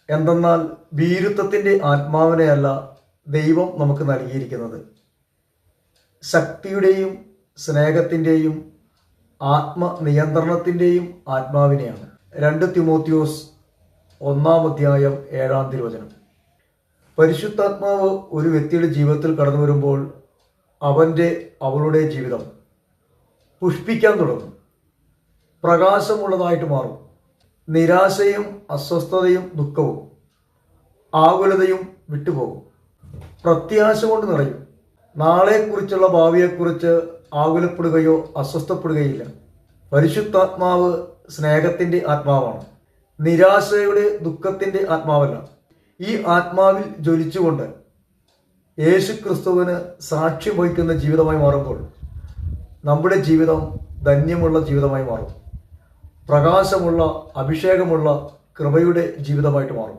എന്തെന്നാൽ ഭീരുത്വത്തിൻ്റെ ആത്മാവിനെയല്ല ദൈവം നമുക്ക് നൽകിയിരിക്കുന്നത്, ശക്തിയുടെയും സ്നേഹത്തിൻ്റെയും ആത്മനിയന്ത്രണത്തിൻ്റെയും ആത്മാവിനെയാണ്. 2 തിമോത്തിയോസ് 1-7 പരിശുദ്ധാത്മാവ് ഒരു വ്യക്തിയുടെ ജീവിതത്തിൽ കടന്നു വരുമ്പോൾ അവളുടെ ജീവിതം പുഷ്പിക്കാൻ തുടങ്ങും, പ്രകാശമുള്ളതായിട്ട് മാറും. നിരാശയും അസ്വസ്ഥതയും ദുഃഖവും ആകുലതയും വിട്ടുപോകും, പ്രത്യാശ കൊണ്ട് നിറയും. നാളെക്കുറിച്ചുള്ള ഭാവിയെക്കുറിച്ച് ആകുലപ്പെടുകയോ അസ്വസ്ഥപ്പെടുകയില്ല. പരിശുദ്ധാത്മാവ് സ്നേഹത്തിൻ്റെ ആത്മാവാണ്, നിരാശയുടെ ദുഃഖത്തിൻ്റെ ആത്മാവല്ല. ഈ ആത്മാവിൽ ജ്വലിച്ചുകൊണ്ട് യേശുക്രിസ്തുവിന് സാക്ഷ്യം വഹിക്കുന്ന ജീവിതമായി മാറുമ്പോൾ നമ്മുടെ ജീവിതം ധന്യമുള്ള ജീവിതമായി മാറും, പ്രകാശമുള്ള അഭിഷേകമുള്ള കൃപയുടെ ജീവിതമായിട്ട് മാറും.